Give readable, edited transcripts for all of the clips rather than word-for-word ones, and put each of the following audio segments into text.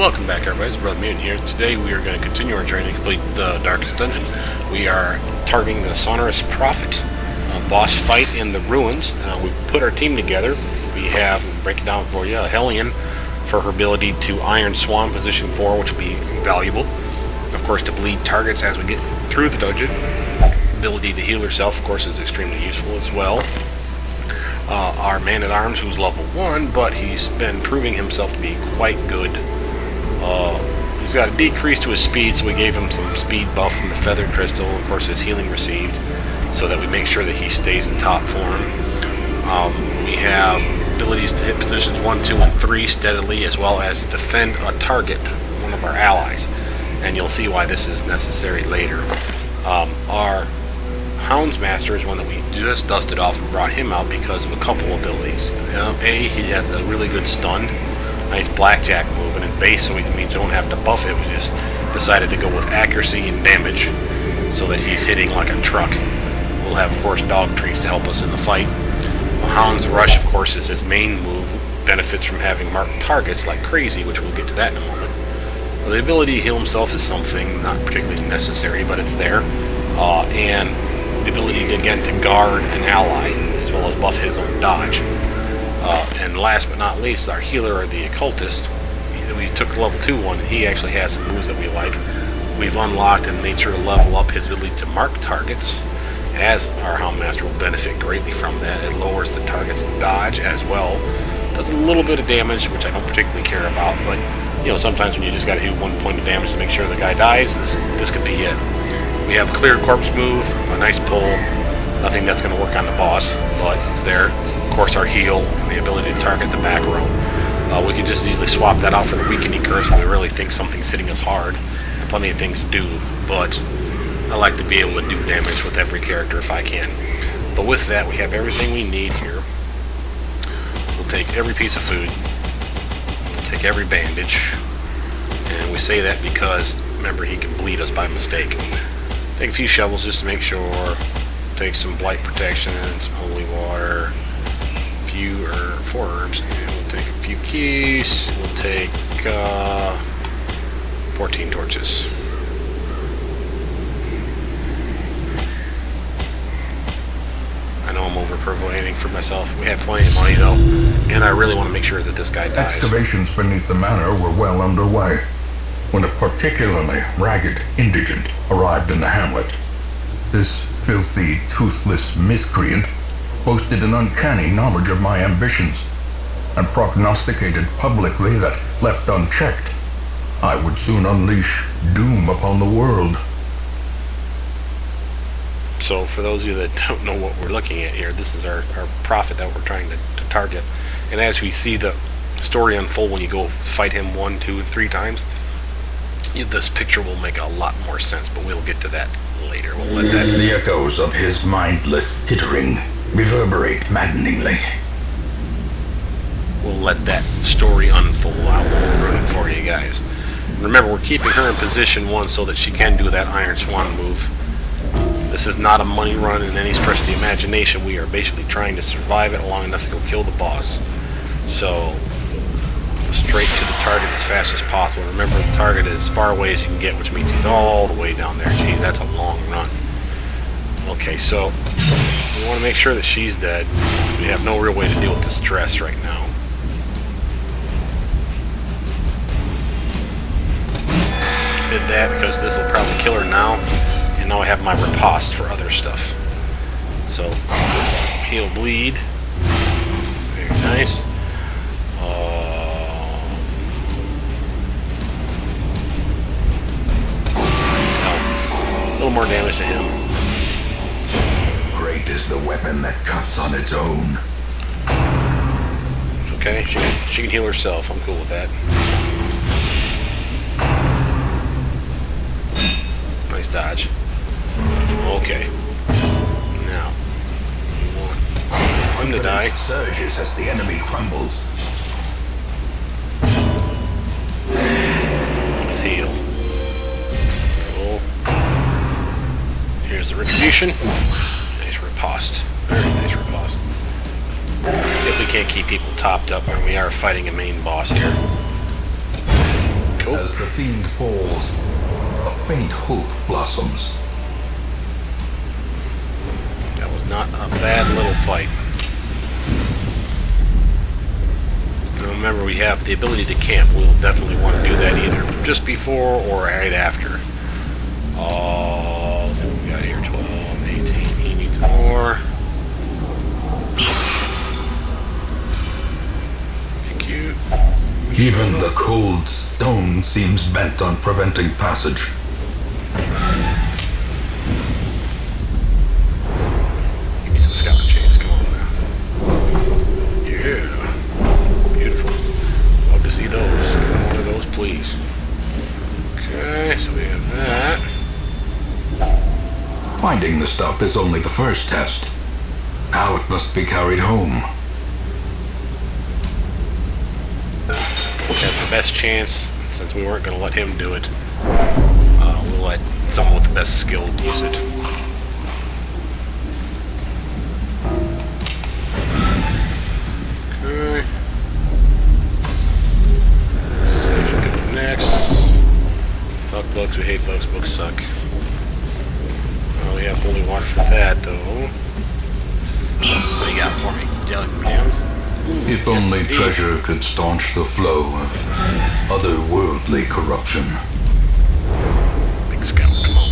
Welcome back, everybody. It's Brothermutant here. Today we are going to continue our journey to complete the Darkest Dungeon. We are targeting the Sonorous Prophet boss fight in the ruins. We put our team together. We have, break it down for you, a Hellion for her ability to Iron Swan position 4, which will be valuable. Of course, to bleed targets as we get through the dungeon. Ability to heal herself, of course, is extremely useful as well. Our Man-at-Arms, who's level 1, but he's been proving himself to be quite good. He's got a decrease to his speed, so we gave him some speed buff from the Feathered Crystal. Of course, his healing received, so that we make sure that he stays in top form. We have abilities to hit positions 1, 2, and 3 steadily, as well as defend a target, one of our allies. And you'll see why this is necessary later. Our Houndsmaster is one that we just dusted off and brought him out because of a couple abilities. A, he has a really good stun, nice blackjack move, and in base, so it means you don't have to buff it. We just decided to go with accuracy and damage so that he's hitting like a truck. We'll have, of course, dog trees to help us in the fight. Hound's Rush, of course, is his main move. Benefits from having marked targets like crazy, which we'll get to that in a moment. The ability to heal himself is something not particularly necessary, but it's there. And the ability, again, to guard an ally, as well as buff his own dodge. And last but not least, our healer, or the Occultist. We took level 2 one, and he actually has some moves that we like. We've unlocked and made sure to level up his ability to mark targets, as our Houndmaster will benefit greatly from that. It lowers the target's dodge as well. Does a little bit of damage, which I don't particularly care about, but sometimes when you just got to hit 1 point of damage to make sure the guy dies, this could be it. We have a Clear Corpse move, a nice pull. Nothing that's going to work on the boss, but it's there. Of course, our heal, and the ability to target the back row. We can just easily swap that out for the Weakening Curse if we really think something's hitting us hard. Plenty of things to do, but I like to be able to do damage with every character if I can. But with that, we have everything we need here. We'll take every piece of food. We'll take every bandage. And we say that because, remember, he can bleed us by mistake. Take a few shovels just to make sure. Take some blight protection, some holy water, 4 herbs. And we'll take a few keys. We'll take 14 torches. I know I'm over-provocating for myself. We have plenty of money though, and I really want to make sure that this guy dies. Excavations beneath the manor were well underway when a particularly ragged indigent arrived in the hamlet. This filthy, toothless miscreant boasted an uncanny knowledge of my ambitions and prognosticated publicly that, left unchecked, I would soon unleash doom upon the world. So for those of you that don't know what we're looking at here, this is our prophet that we're trying to target. And as we see the story unfold when you go fight him 1, 2, and 3 times, this picture will make a lot more sense, but we'll get to that later. We'll let that... The echoes of his mindless tittering reverberate maddeningly. We'll let that story unfold. I won't ruin it for you guys. Remember, we're keeping her in position 1 so that she can do that Iron Swan move. This is not a money run in any stretch of the imagination. We are basically trying to survive it long enough to go kill the boss. So, straight to the target as fast as possible. Remember, the target is as far away as you can get, which means he's all the way down there. Geez, that's a long run. Okay, so we want to make sure that she's dead. We have no real way to deal with the stress right now. Did that because this will probably kill her now. And now I have my riposte for other stuff. So, heal bleed. Very nice. A little more damage to him. Great is the weapon that cuts on its own. It's okay. She can heal herself. I'm cool with that. Nice dodge. Okay. Now, we want him to die. Surges as the enemy crumbles. Let's heal. Cool. Here's the retribution. Nice riposte. Very nice riposte. If we can't keep people topped up, and we are fighting a main boss here. As the fiend falls, a faint hope blossoms. That was not a bad little fight. Now remember, we have the ability to camp. We'll definitely want to do that either just before or right after. Oh, let's see what we got here. 12, 18. He needs more. Thank you. Even the cold stone seems bent on preventing passage. Give me some scouting chains. Come on now. Yeah. Beautiful. Love to see those. More of those, please. Okay, so we have that. Finding the stuff is only the first test. Now it must be carried home. Have the best chance, since we weren't going to let him do it. We'll let someone with the best skill use it. Okay. See if we can do next. Fuck bugs, we hate bugs, bugs suck. Oh, we have holy water for that, though. What do you got for me? Jelly jams? If only treasure could staunch the flow of otherworldly corruption. Big scout, come on.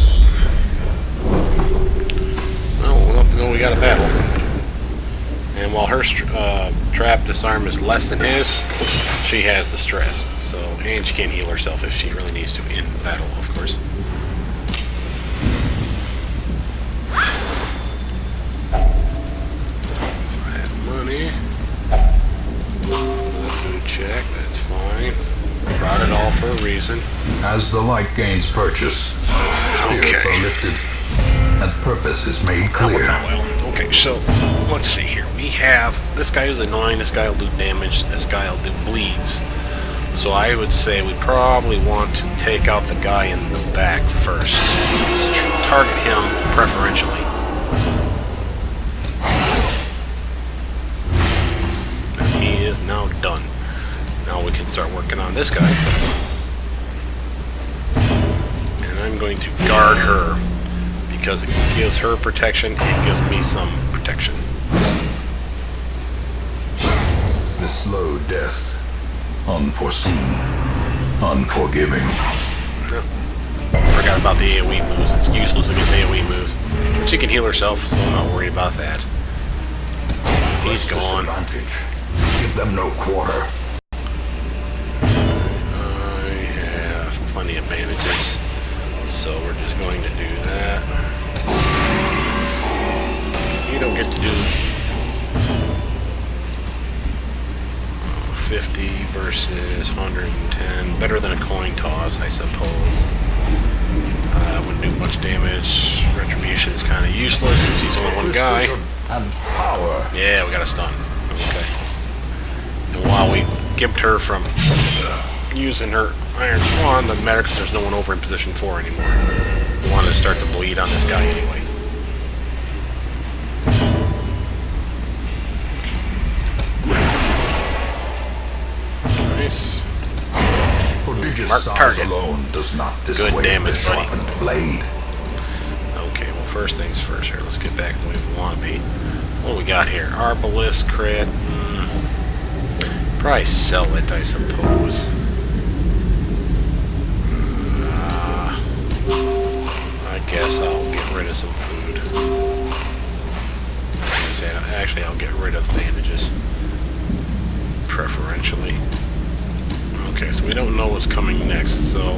Well, we'll have to know we got a battle. And while her trap disarm is less than his, she has the stress. So, and she can't heal herself if she really needs to in battle, of course. I have money. Food check, that's fine. Brought it all for a reason. As the light gains purchase, spirits are lifted, and purpose is made clear. Well, okay, so let's see here. We have this guy who's annoying. This guy will do damage. This guy will do bleeds. So I would say we probably want to take out the guy in the back first. Let's target him preferentially. He is now done. Now we can start working on this guy. And I'm going to guard her because it gives her protection and gives me some protection. The slow death. Unforeseen. Unforgiving. Forgot about the AoE moves. It's useless against AoE moves. But she can heal herself, so I'm not worried about that. He's gone. Give them no quarter. I have plenty of bandages, so we're just going to do that. You don't get to do 50 versus 110. Better than a coin toss, I suppose. Wouldn't do much damage. Retribution is kind of useless since he's only one guy. And power. Yeah, we got a stun. Okay. And while we gimped her from using her Iron Swan, doesn't matter because there's no one over in position 4 anymore. We wanted to start the bleed on this guy anyway. Nice. Prodigious Mark size target. alone does not dissuade Good damage, the buddy. sharpened blade. Okay, well first things first here. Let's get back the way we want to be. What do we got here? Arbalist, crit. Probably sell it, I suppose. I guess I'll get rid of some food. Actually, I'll get rid of bandages. Preferentially. Okay, so we don't know what's coming next, so...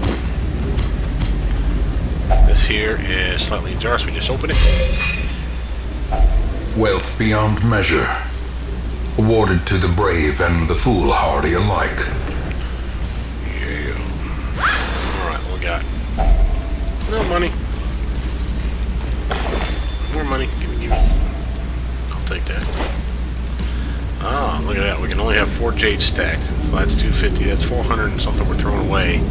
This here is slightly ajar, so we just open it. Wealth beyond measure. Awarded to the brave and the foolhardy alike. Yeah. Alright, what we got? No money. More money. Give me. I'll take that. Ah, look at that. We can only have 4 jade stacks. So that's 250. That's 400 and something we're throwing away.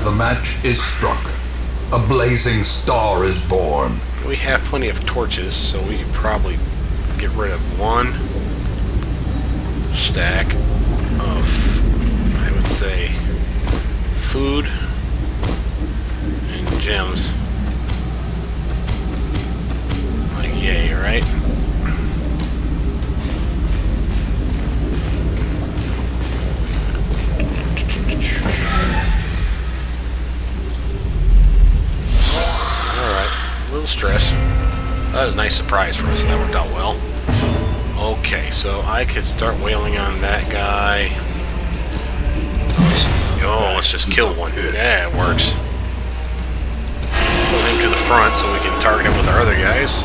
The match is struck. A blazing star is born. We have plenty of torches, so we could probably get rid of 1 stack of, I would say, food and gems. Like, yay, right? Alright, a little stress. That was a nice surprise for us, that worked out well. Okay, so I could start wailing on that guy. Oh, let's just kill one. Yeah, it works. Pull him to the front so we can target him with our other guys.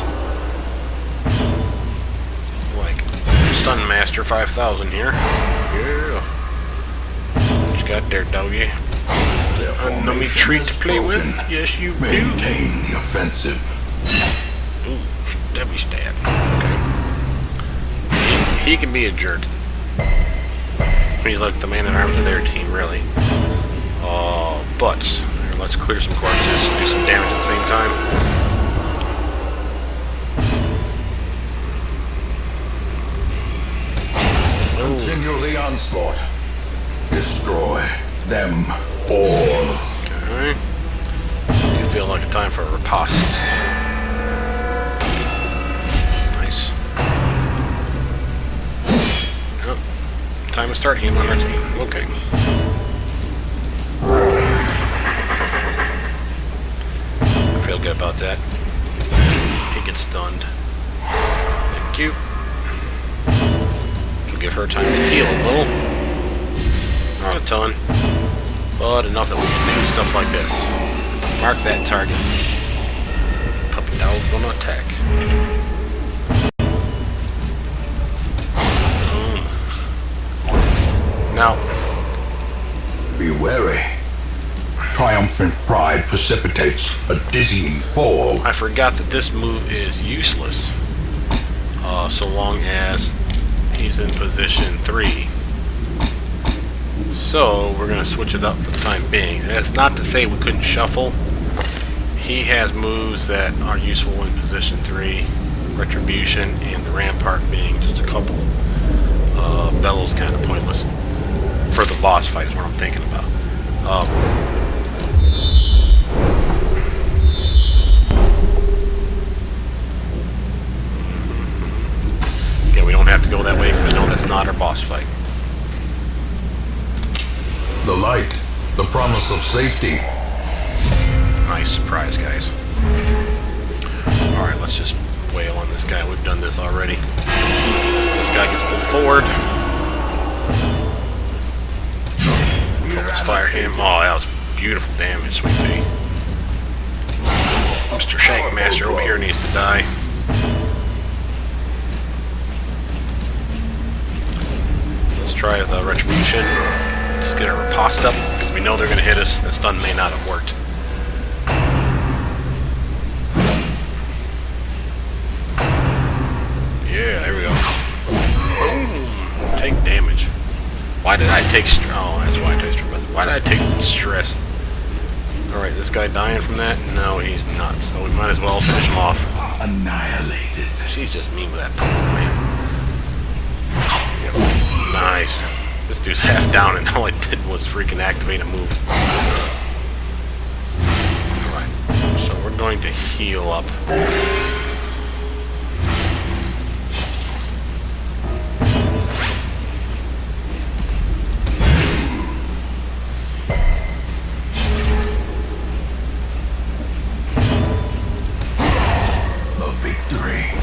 Like Stun Master 5000 here. Yeah. What you got there, doggy? A nummy treat to play with? Yes, you do. Maintain the offensive. Ooh, stabby stab. Okay. He can be a jerk. He's like the man at arms of their team, really. But here, let's clear some corpses, do some damage at the same time. Continue the onslaught. Destroy them all. Okay. You feel like a time for a riposte. Nice. Yep. Time to start healing our team. Okay. I feel good about that. He gets stunned. Thank you. We'll give her time to heal a little. Not a ton, but enough that we can do stuff like this. Mark that target. Puppy dog gonna attack. Now, Be wary. Triumphant pride precipitates a dizzying fall. I forgot that this move is useless. So long as he's in position 3. So, we're going to switch it up for the time being. That's not to say we couldn't shuffle. He has moves that are useful in position 3. Retribution and the Rampart being just a couple. Bellow's kind of pointless. For the boss fight is what I'm thinking about. Yeah, we don't have to go that way because we know that's not our boss fight. The light, the promise of safety. Nice surprise, guys. Alright, let's just wail on this guy. We've done this already. This guy gets pulled forward. Focus fire him. Oh, that was beautiful damage, sweet pea. Mr. Shankmaster over here needs to die. Let's try the Retribution. Let's get a riposte up, because we know they're going to hit us. The stun may not have worked. Yeah, there we go. Boom! Take damage. Why did I take oh, that's why I took stress. Why did I take stress? Alright, this guy dying from that? No, he's not. So we might as well finish him off. Annihilated. She's just mean with that power, man. Yep. Nice. This dude's half down and all I did was freaking activate a move. Alright, so we're going to heal up.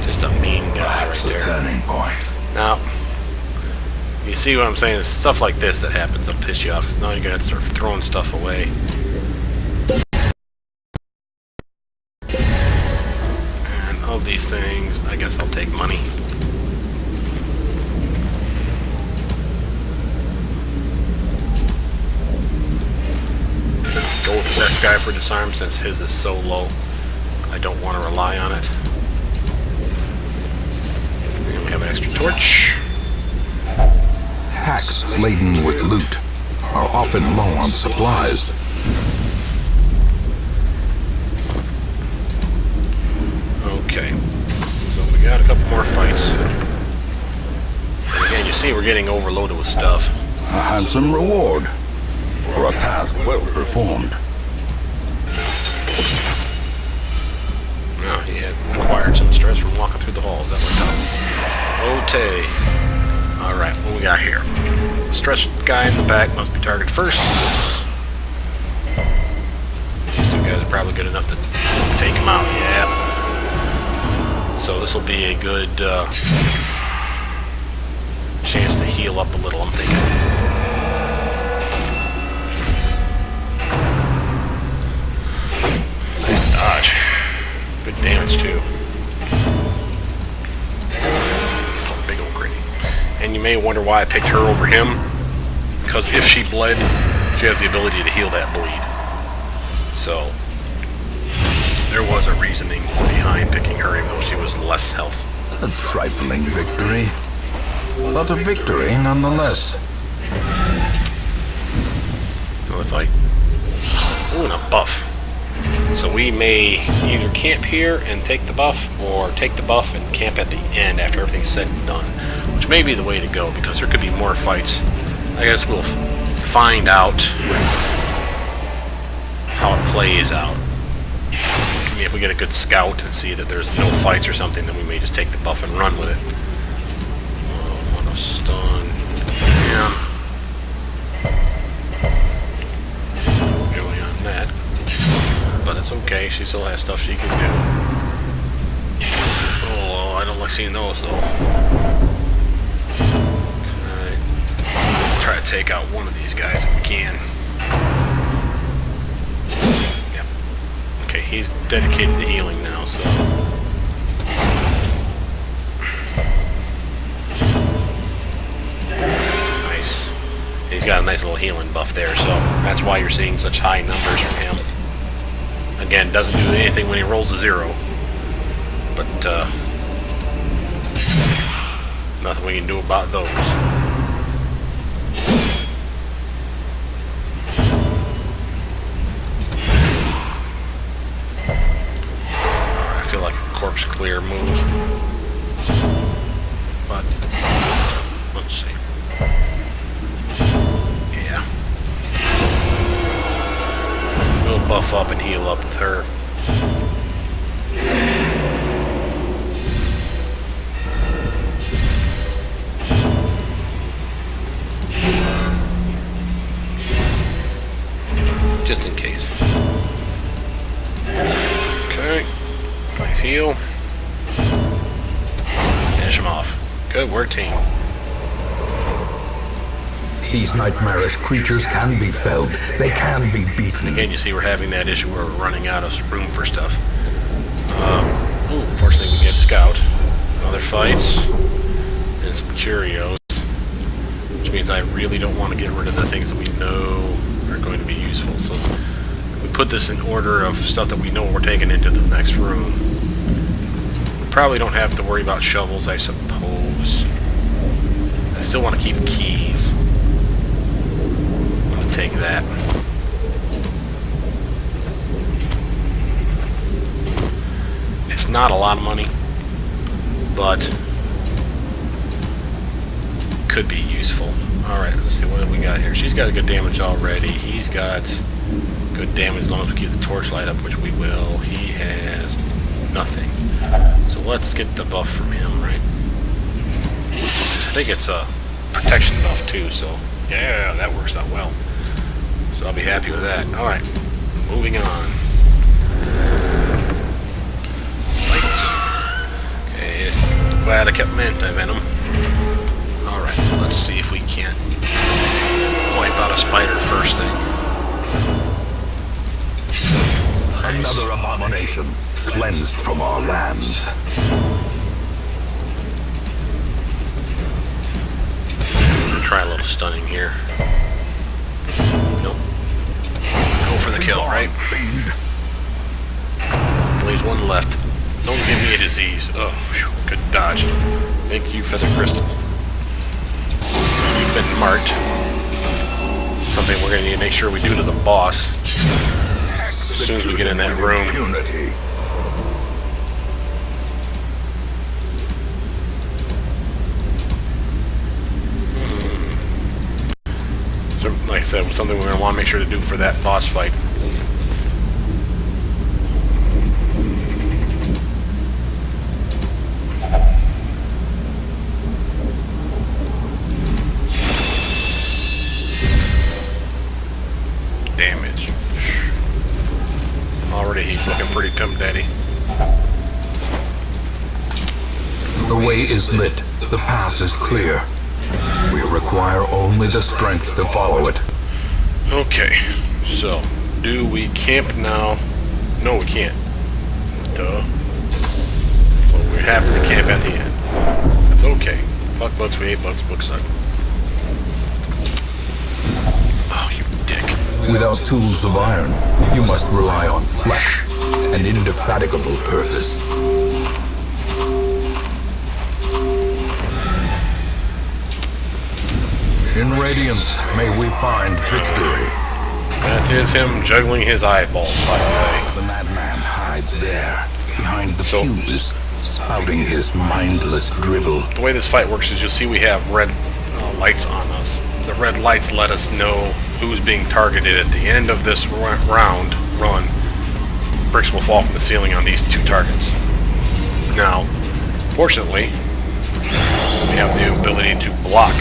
Just a mean guy right there. Turning point. Now, you see what I'm saying? It's stuff like this that happens that'll piss you off. Because now you're going to start throwing stuff away. And all these things, I guess I'll take money. Go with the best guy for disarm since his is so low. I don't want to rely on it. And we have an extra torch. Packs laden with loot are often low on supplies. Okay. So we got a couple more fights. And again, you see we're getting overloaded with stuff. A handsome reward. for a task well performed. No, he had acquired some stress from walking through the halls. That went down. Okay. Alright, what we got here? The stressed guy in the back must be targeted first. These two guys are probably good enough to take him out. Yeah. So this will be a good chance to heal up a little, I'm thinking. Nice dodge. Good damage too. Oh, big old gritty. And you may wonder why I picked her over him. Because if she bled, she has the ability to heal that bleed. So there was a reasoning behind picking her, even though she was less health. A trifling victory, but a victory nonetheless. Another fight. Ooh, and a buff. So we may either camp here and take the buff, or take the buff and camp at the end after everything's said and done. Which may be the way to go, because there could be more fights. I guess we'll find out how it plays out. If we get a good scout and see that there's no fights or something, then we may just take the buff and run with it. Oh, on a stun. Yeah. Really on that. But it's okay, she still has stuff she can do. Oh, I don't like seeing those though. Okay. Try to take out one of these guys if we can. Okay, he's dedicated to healing now, so... Nice. He's got a nice little healing buff there, so that's why you're seeing such high numbers from him. Again, doesn't do anything when he rolls a 0. But, nothing we can do about those. Corpse clear move, but let's see. Yeah, we'll buff up and heal up with her. Just in case. Okay. Nice heal. Finish him off. Good work, team. These nightmarish creatures can be felled. They can be beaten. Again, you see we're having that issue where we're running out of room for stuff. Ooh, fortunately we get Scout. Another fight. And some curios. Which means I really don't want to get rid of the things that we know are going to be useful. So we put this in order of stuff that we know we're taking into the next room. We probably don't have to worry about shovels, I suppose. I still want to keep keys. I'm going to take that. It's not a lot of money, but could be useful. Alright, let's see, what have we got here? She's got a good damage already. He's got good damage as long as we keep the torchlight up, which we will. He has nothing. So let's get the buff from him, right? I think it's a protection buff too, so yeah, that works out well. So I'll be happy with that. Alright, moving on. Okay, glad I kept my anti-venom. Alright, let's see if we can't wipe out a spider first thing. Nice. Another abomination cleansed from our lands. Try a little stunning here. Nope. Go for the kill, right? Leaves one left. Don't give me a disease. Oh, whew, good dodge. Thank you, Feather Crystal. You've been marked. Something we're going to need to make sure we do to the boss as soon as we get in that room. So, like I said, was something we're going to want to make sure to do for that boss fight. Damage. Already he's looking pretty pimp daddy. The way is lit. The path is clear. We require only the strength to follow it. Okay, so do we camp now? No, we can't. Duh. Well, we're happy to camp at the end. That's okay. Fuck bugs, we hate bugs, bugs suck. Oh, you dick. Without tools of iron, you must rely on flesh, an indefatigable purpose. In Radiance, may we find victory. That is him juggling his eyeballs, by the way. The madman hides there, behind the pews, spouting his mindless drivel. The way this fight works is you'll see we have red lights on us. The red lights let us know who's being targeted at the end of this run. Bricks will fall from the ceiling on these two targets. Now, fortunately, we have the ability to block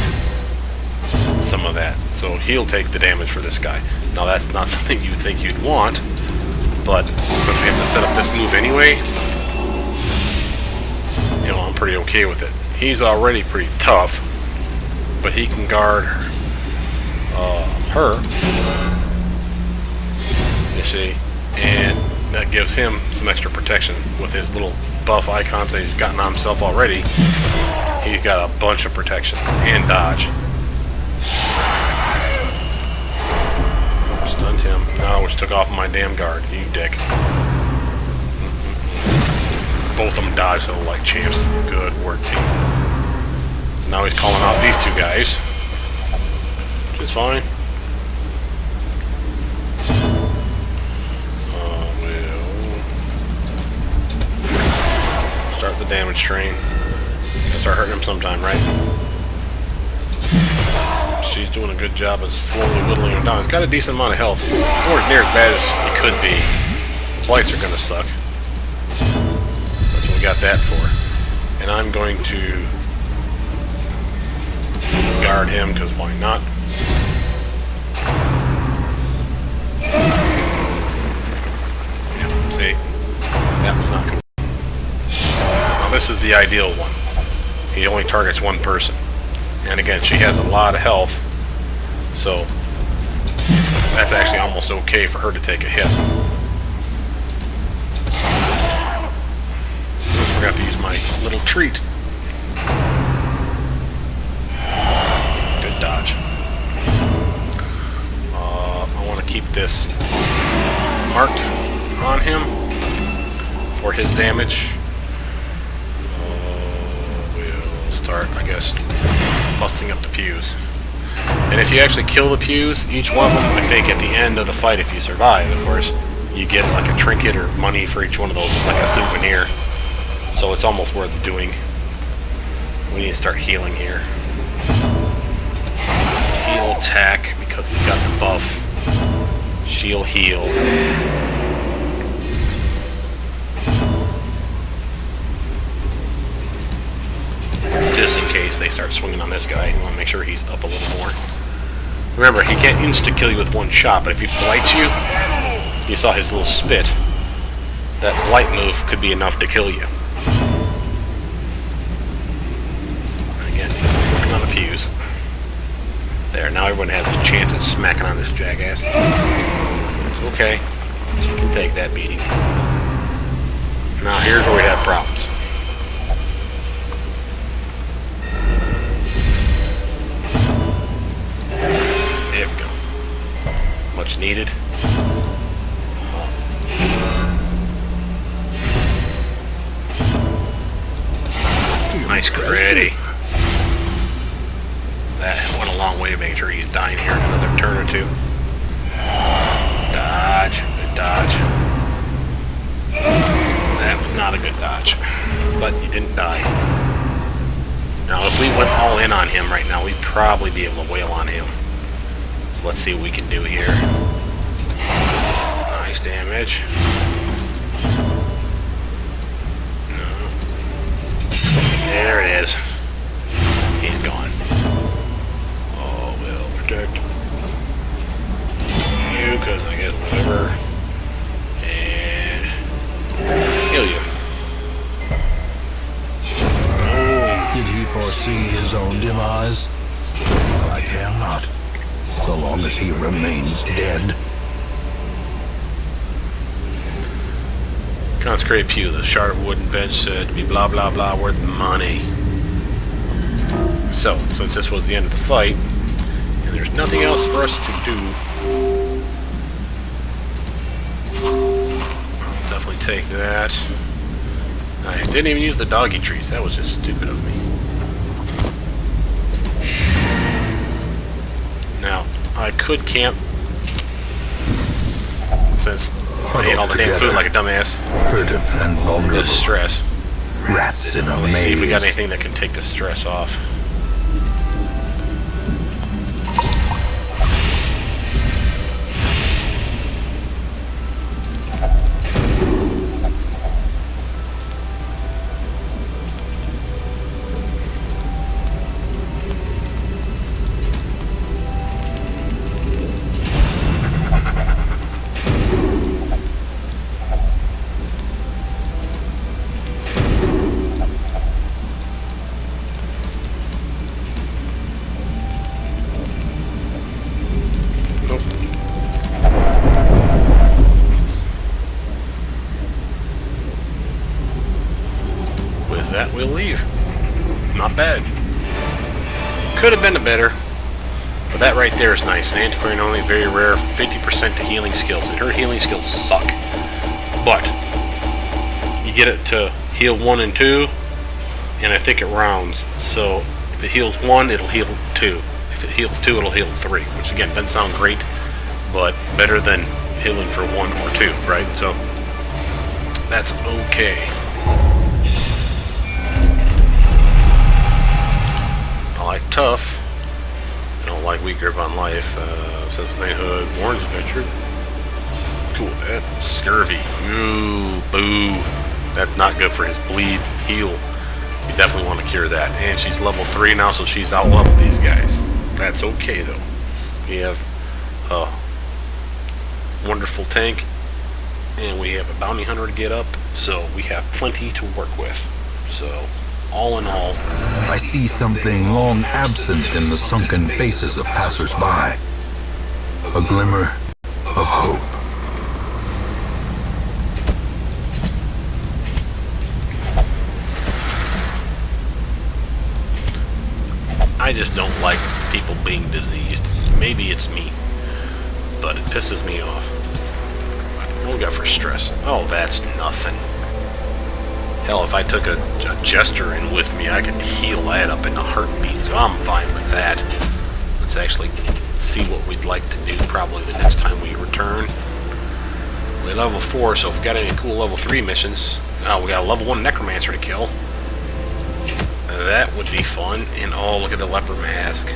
some of that, so he'll take the damage for this guy. Now that's not something you'd think you'd want, but since we have to set up this move anyway, you know, I'm pretty okay with it. He's already pretty tough, but he can guard her, you see, and that gives him some extra protection with his little buff icons that he's gotten on himself already. He's got a bunch of protection and dodge. Stunned him. No, which took off my damn guard. You dick. Both of them dodged though like champs. Good work, team. Now he's calling out these two guys, which is fine. We'll start the damage train. Start hurting him sometime, right? She's doing a good job of slowly whittling him down. He's got a decent amount of health. Nowhere near as bad as he could be. Blights are going to suck. That's what we got that for. And I'm going to guard him, because why not? Yeah, see? That was not cool. Now this is the ideal one. He only targets one person. And again, she has a lot of health, so that's actually almost okay for her to take a hit. I forgot to use my little treat. Good dodge. I want to keep this marked on him for his damage. We'll start, I guess, busting up the pews. And if you actually kill the pews, each one of them, I think at the end of the fight, if you survive, of course, you get like a trinket or money for each one of those. It's like a souvenir. So it's almost worth doing. We need to start healing here. Heal attack, because he's got the buff. Shield heal. Just in case they start swinging on this guy. You want to make sure he's up a little more. Remember, he can't insta-kill you with one shot, but if he blights you, you saw his little spit. That blight move could be enough to kill you. Again, working on the pews. There, now everyone has a chance at smacking on this jackass. It's okay. You can take that beating. Now here's where we have problems. There we go. Much needed. Nice gritty. That went a long way to make sure he's dying here in another turn or two. Dodge. Good dodge. That was not a good dodge. But you didn't die. Now if we went all in on him right now, we'd probably be able to wail on him. So let's see what we can do here. Nice damage. No. There it is. He's gone. Oh, we'll protect you, because I guess whatever. And heal you. Did he foresee his own demise? I care not, so long as he remains dead. Consecrated pew. The shard of wooden bench said to be blah blah blah worth money. So, since this was the end of the fight, and there's nothing else for us to do, I'll definitely take that. I didn't even use the doggy trees. That was just stupid of me. Now, I could camp, since I ate all the damn food like a dumbass. Furtive and vulnerable. The stress. Rats in a Let's see if we got maze. anything that can take the stress off. That we'll leave. Not bad. Could have been a better, but that right there is nice. An antiquarian only, very rare, 50% to healing skills, and her healing skills suck. But you get it to heal 1 and 2, and I think it rounds. So if it heals 1, it'll heal 2. If it heals 2, it'll heal 3. Which again doesn't sound great, but better than healing for 1 or 2, right? So that's okay. I like tough. I don't like weak grip on life. Sensible sainthood, Warren's adventure. Cool with that. Scurvy. Ooh, boo. That's not good for his bleed. Heal. You definitely want to cure that. And she's level 3 now, so she's out leveled these guys. That's okay though. We have a wonderful tank, and we have a bounty hunter to get up, so we have plenty to work with. So all in all, I see something long absent in the sunken faces of passers-by. A glimmer of hope. I just don't like people being diseased. Maybe it's me, but it pisses me off. What we got for stress? Oh, that's nothing. Hell, if I took a jester in with me, I could heal that up in a heartbeat, so I'm fine with that. Let's actually see what we'd like to do probably the next time we return. We're level 4, so if we got any cool level 3 missions, we got a level 1 necromancer to kill. That would be fun. And oh, look at the leper mask.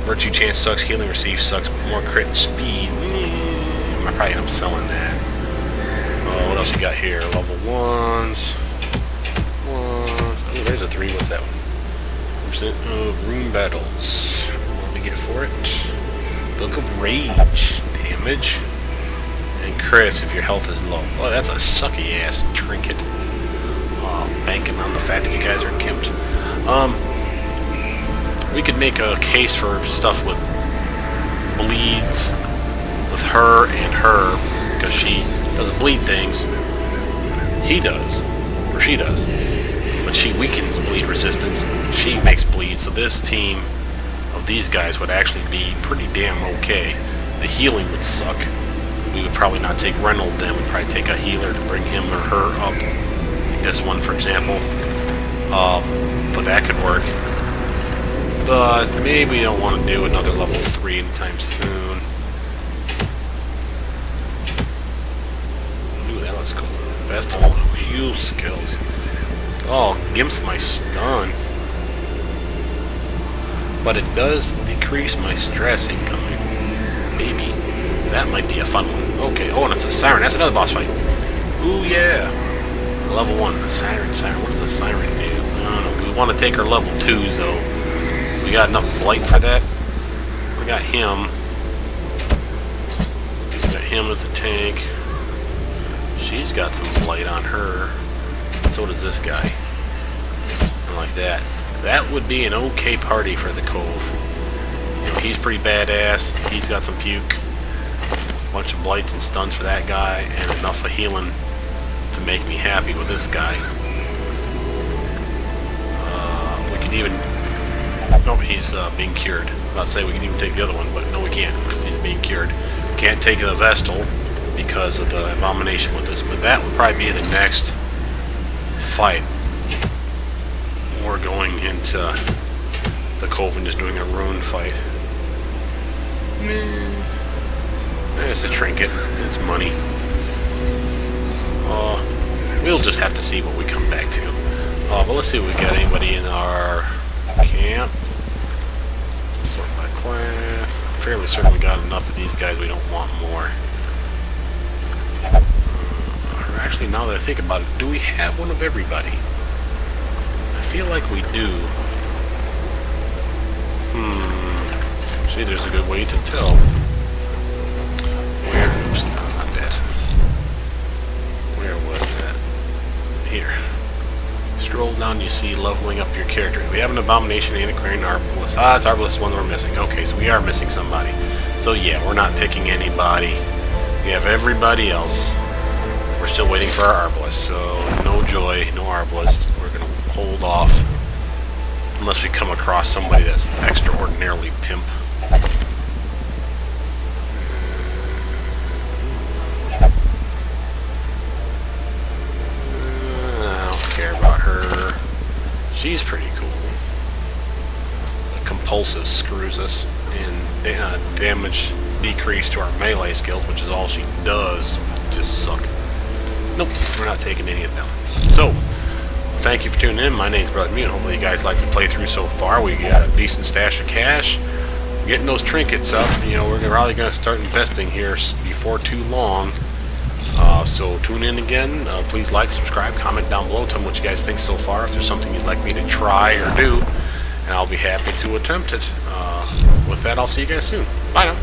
Virtue chance sucks, healing received sucks, but more crit and speed. I might probably end up selling that. What else you got here? Level 1s. Oh, there's a 3. What's that one? % of rune battles. What do we get for it? Book of Rage. Damage. And crits if your health is low. Oh, that's a sucky ass trinket. Banking on the fact that you guys are kimped. We could make a case for stuff with bleeds with her and her, because she doesn't bleed things. He does, or she does, but she weakens bleed resistance. She makes bleed, so this team of these guys would actually be pretty damn okay. The healing would suck. We would probably not take Reynold then. We'd probably take a healer to bring him or her up. Like this one, for example. But that could work. But maybe we don't want to do another level 3 anytime soon. Ooh, that looks cool. Festival heal skills. Oh, gimps my stun. But it does decrease my stress incoming. maybe. That might be a fun one. Okay, oh, and it's a siren. That's another boss fight. Ooh, yeah. Level 1, the siren. What does the siren do? I don't know. We want to take our level 2s, though. We got enough blight for that. We got him. We got him as a tank. She's got some blight on her. So does this guy. And like that. That would be an okay party for the Cove. You know, he's pretty badass. He's got some puke. Bunch of blights and stuns for that guy, and enough of healing to make me happy with this guy. We can even... No, he's being cured. I'm about to say we can even take the other one, but no we can't, because he's being cured. Can't take the Vestal because of the abomination with us, but that would probably be the next fight. We're going into the Cove and just doing a rune fight. There's a trinket. It's money. We'll just have to see what we come back to. But let's see if we got anybody in our camp. Sort by class. I'm fairly certain we got enough of these guys. We don't want more. Actually, now that I think about it, do we have one of everybody? I feel like we do. See, there's a good way to tell. Oops, not that. Where was that? Here. Scroll down, you see leveling up your character. We have an Abomination and a Crane Arbalist. Ah, it's Arbalist one we're missing. Okay, so we are missing somebody. So yeah, we're not picking anybody. We have everybody else. We're still waiting for our Arbalist, so no joy, no Arbalist. We're going to hold off unless we come across somebody that's extraordinarily pimp. She's pretty cool. The compulsive screws us, and damage decrease to our melee skills, which is all she does. Just suck. Nope, we're not taking any of them. So, thank you for tuning in. My name's Brothermutant. Hopefully you guys like the playthrough so far. We got a decent stash of cash. Getting those trinkets up. You know, we're probably going to start investing here before too long. So tune in again. Please like, subscribe, comment down below. Tell me what you guys think so far. If there's something you'd like me to try or do, and I'll be happy to attempt it. With that, I'll see you guys soon. Bye now.